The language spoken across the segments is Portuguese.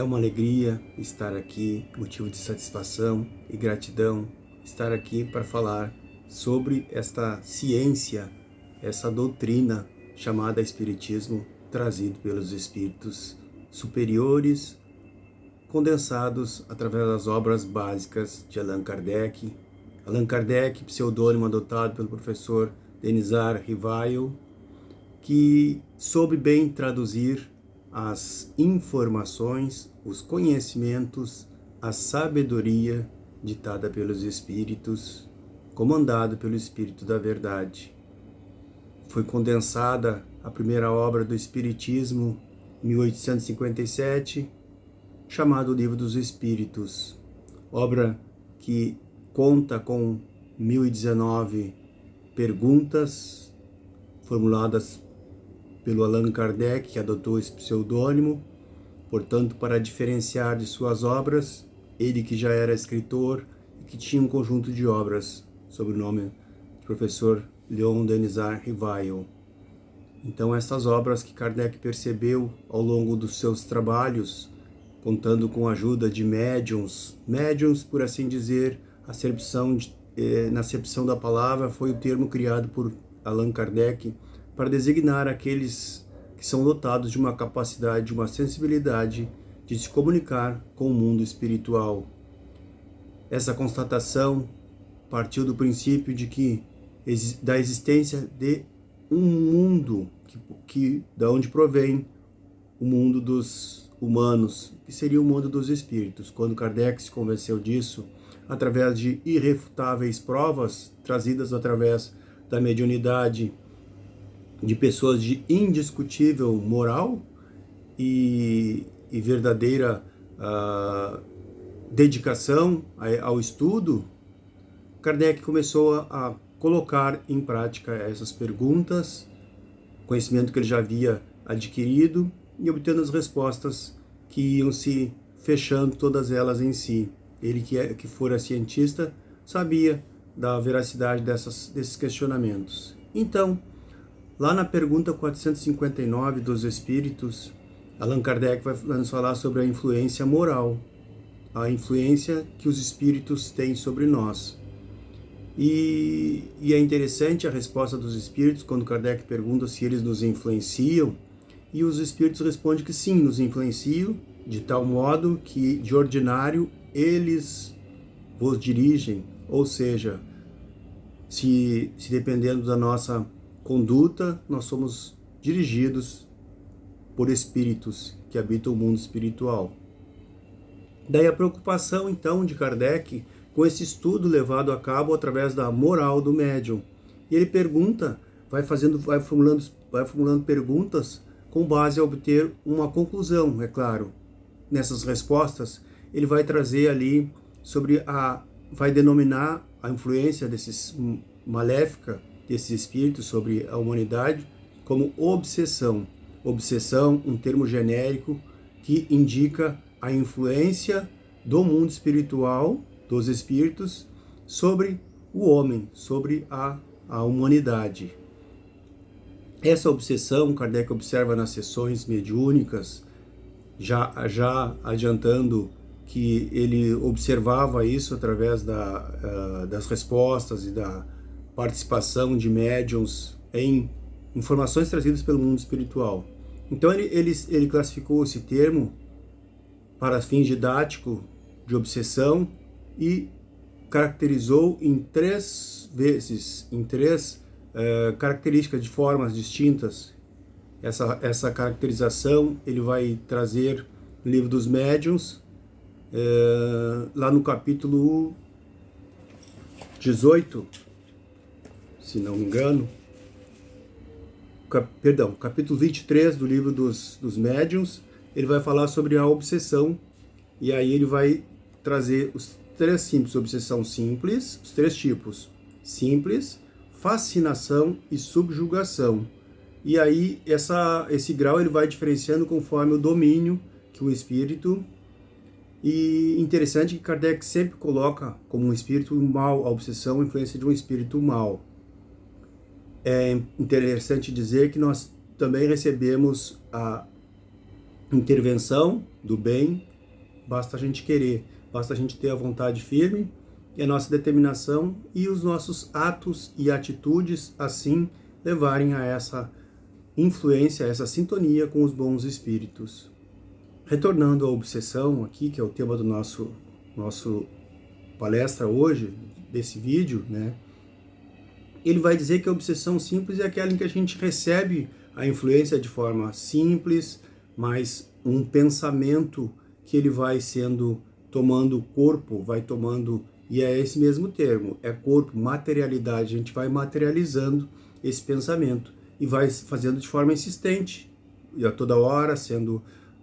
É uma alegria estar aqui, motivo de satisfação e gratidão estar aqui para falar sobre esta ciência, essa doutrina chamada Espiritismo, trazido pelos espíritos superiores, condensados através das obras básicas de Allan Kardec. Allan Kardec, pseudônimo adotado pelo professor Denizar Rivail, que soube bem traduzir as informações, os conhecimentos, a sabedoria ditada pelos Espíritos, comandado pelo Espírito da Verdade. Foi condensada a primeira obra do Espiritismo, em 1857, chamado Livro dos Espíritos, obra que conta com 1019 perguntas formuladas pelo Allan Kardec, que adotou esse pseudônimo, portanto, para diferenciar de suas obras, ele que já era escritor e que tinha um conjunto de obras sob o nome do professor Leon Denizar Rivail. Então, essas obras que Kardec percebeu ao longo dos seus trabalhos, contando com a ajuda de médiuns, por assim dizer, na acepção da palavra, foi o termo criado por Allan Kardec para designar aqueles que são dotados de uma capacidade, de uma sensibilidade de se comunicar com o mundo espiritual. Essa constatação partiu do princípio de que da existência de um mundo da onde provém o mundo dos humanos, que seria o mundo dos espíritos. Quando Kardec se convenceu disso, através de irrefutáveis provas trazidas através da mediunidade de pessoas de indiscutível moral e verdadeira dedicação ao estudo, Kardec começou a colocar em prática essas perguntas, conhecimento que ele já havia adquirido, e obtendo as respostas que iam se fechando todas elas em si. Ele que fora cientista sabia da veracidade desses questionamentos. Então, lá na pergunta 459 dos Espíritos, Allan Kardec vai nos falar sobre a influência moral, a influência que os Espíritos têm sobre nós. E é interessante a resposta dos Espíritos quando Kardec pergunta se eles nos influenciam, e os Espíritos respondem que sim, nos influenciam, de tal modo que, de ordinário, eles vos dirigem, ou seja, se dependendo da nossa conduta, nós somos dirigidos por espíritos que habitam o mundo espiritual. Daí a preocupação, então, de Kardec com esse estudo levado a cabo através da moral do médium. E ele pergunta, vai formulando perguntas com base a obter uma conclusão, é claro. Nessas respostas, ele vai trazer ali vai denominar a influência maléfica desses espíritos sobre a humanidade como obsessão. Obsessão, um termo genérico que indica a influência do mundo espiritual, dos espíritos, sobre o homem, sobre a humanidade. Essa obsessão, Kardec observa nas sessões mediúnicas, já adiantando que ele observava isso através das respostas e da participação de médiuns em informações trazidas pelo mundo espiritual. Então ele classificou esse termo para fins didáticos de obsessão e caracterizou em três características de formas distintas. Essa caracterização ele vai trazer no Livro dos Médiuns, lá no capítulo 18, se não me engano, capítulo 23 do Livro dos Médiuns, ele vai falar sobre a obsessão, e aí ele vai trazer os três simples, obsessão simples, os três tipos, simples, fascinação e subjugação. E aí esse grau ele vai diferenciando conforme o domínio que o espírito. E interessante que Kardec sempre coloca como um espírito mal, a obsessão, a influência de um espírito mal. É interessante dizer que nós também recebemos a intervenção do bem basta a gente querer, basta a gente ter a vontade firme e a nossa determinação e os nossos atos e atitudes assim levarem a essa influência, a essa sintonia com os bons espíritos. Retornando à obsessão aqui, que é o tema do nosso palestra hoje, desse vídeo, né? Ele vai dizer que a obsessão simples é aquela em que a gente recebe a influência de forma simples, mas um pensamento que ele vai tomando corpo, vai tomando, e é esse mesmo termo, é corpo, materialidade, a gente vai materializando esse pensamento e vai fazendo de forma insistente, e a toda hora sendo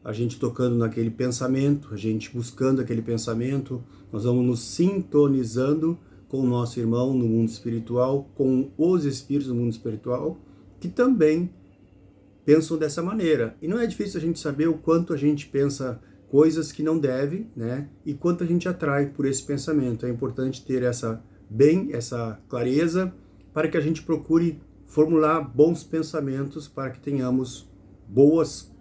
a gente tocando naquele pensamento, a gente buscando aquele pensamento, nós vamos nos sintonizando com o nosso irmão no mundo espiritual, com os espíritos do mundo espiritual, que também pensam dessa maneira. E não é difícil a gente saber o quanto a gente pensa coisas que não deve, né? E quanto a gente atrai por esse pensamento. É importante ter essa clareza para que a gente procure formular bons pensamentos para que tenhamos boas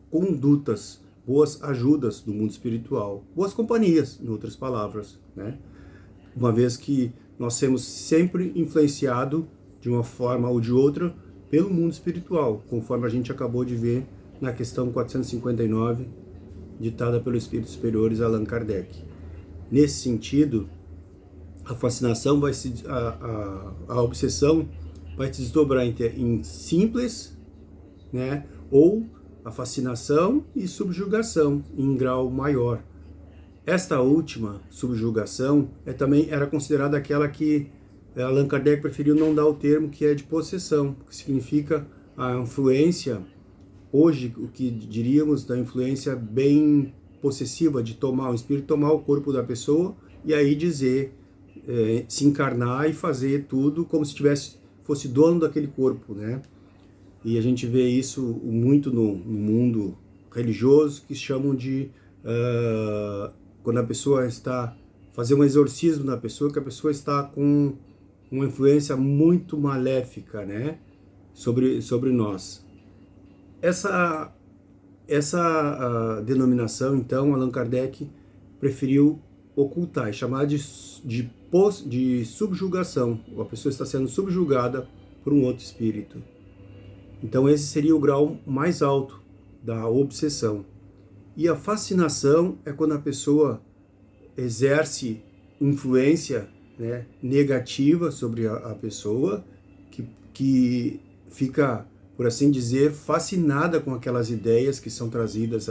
condutas, boas ajudas do mundo espiritual, boas companhias, em outras palavras, né? Uma vez que nós somos sempre influenciados de uma forma ou de outra pelo mundo espiritual, conforme a gente acabou de ver na questão 459, ditada pelo Espírito Superiores Allan Kardec. Nesse sentido, a fascinação a obsessão vai se desdobrar em simples, né, ou a fascinação e subjugação em grau maior. Esta última, subjugação, também era considerada aquela que Allan Kardec preferiu não dar o termo, que é de possessão, que significa a influência, hoje o que diríamos da influência bem possessiva, de tomar o espírito, tomar o corpo da pessoa e aí dizer, se encarnar e fazer tudo como se fosse dono daquele corpo, né? E a gente vê isso muito no mundo religioso, que chamam de quando a pessoa está fazer um exorcismo na pessoa, que a pessoa está com uma influência muito maléfica, né, sobre nós. Essa denominação, então, Allan Kardec preferiu ocultar e chamar de subjugação. A pessoa está sendo subjugada por um outro espírito. Então esse seria o grau mais alto da obsessão. E a fascinação é quando a pessoa exerce influência, né, negativa sobre a pessoa, que fica, por assim dizer, fascinada com aquelas ideias que são trazidas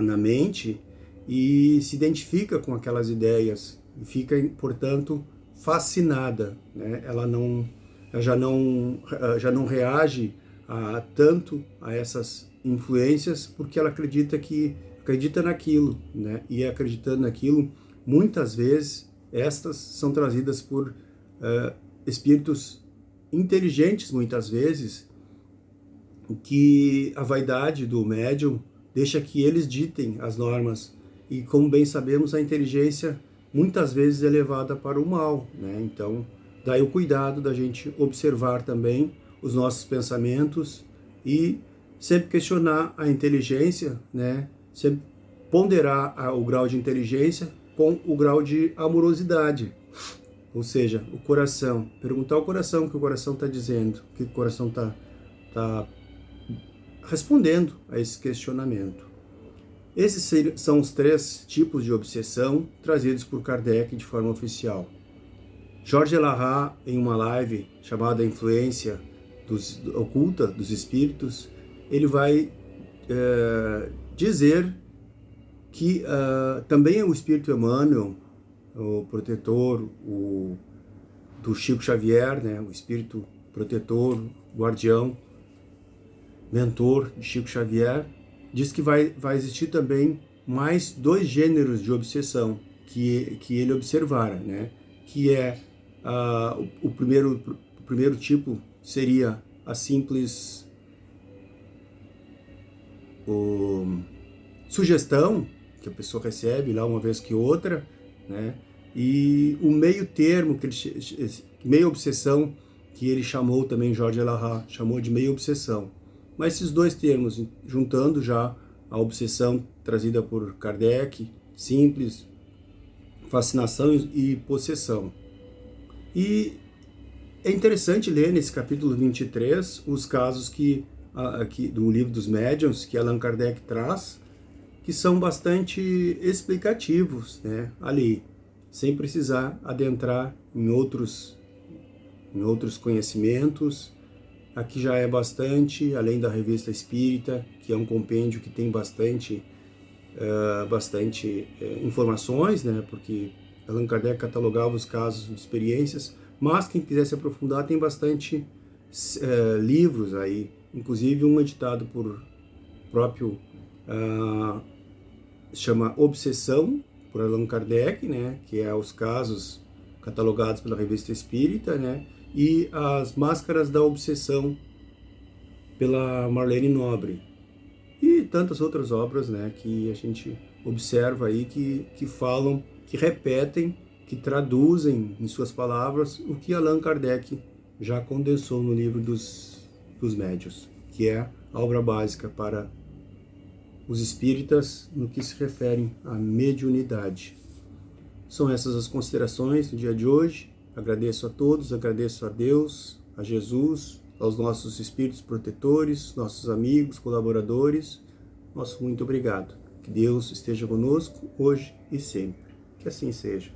na mente e se identifica com aquelas ideias e fica, portanto, fascinada, né? Ela já não reage tanto a essas influências porque ela acredita naquilo, né? E acreditando naquilo, muitas vezes estas são trazidas por espíritos inteligentes, muitas vezes, que a vaidade do médium deixa que eles ditem as normas. E como bem sabemos, a inteligência muitas vezes é levada para o mal, né? Então, daí o cuidado da gente observar também os nossos pensamentos e sempre questionar a inteligência, né? Sempre ponderar o grau de inteligência com o grau de amorosidade. Ou seja, o coração. Perguntar ao coração o que o coração está dizendo, o que o coração está respondendo a esse questionamento. Esses são os 3 tipos de obsessão trazidos por Kardec de forma oficial. Jorge Elahá, em uma live chamada Influência Oculta dos Espíritos, ele vai dizer que também o Espírito Emmanuel, o protetor do Chico Xavier, né, o Espírito protetor, guardião, mentor de Chico Xavier, diz que vai existir também mais 2 gêneros de obsessão que ele observara, né? Que é o primeiro tipo seria a simples sugestão que a pessoa recebe lá uma vez que outra, né? E o meio termo, meio obsessão, que ele chamou também, Jorge Elahá, chamou de meio obsessão. Mas esses 2 termos, juntando já a obsessão trazida por Kardec, simples, fascinação e possessão. E é interessante ler nesse capítulo 23 os casos do Livro dos Médiuns que Allan Kardec traz, que são bastante explicativos, né, ali, sem precisar adentrar em outros conhecimentos. Aqui já é bastante, além da Revista Espírita, que é um compêndio que tem bastante informações, né, porque Allan Kardec catalogava os casos, experiências, mas quem quiser se aprofundar tem bastante livros aí, inclusive um editado por próprio chama Obsessão, por Allan Kardec, né, que é os casos catalogados pela Revista Espírita, né, e as Máscaras da Obsessão, pela Marlene Nobre, e tantas outras obras, né, que a gente observa aí, que falam, que repetem, que traduzem em suas palavras o que Allan Kardec já condensou no Livro dos Médiuns, que é a obra básica para os espíritas no que se refere à mediunidade. São essas as considerações do dia de hoje. Agradeço a todos, agradeço a Deus, a Jesus, aos nossos espíritos protetores, nossos amigos, colaboradores. Nosso muito obrigado. Que Deus esteja conosco hoje e sempre. Que assim seja.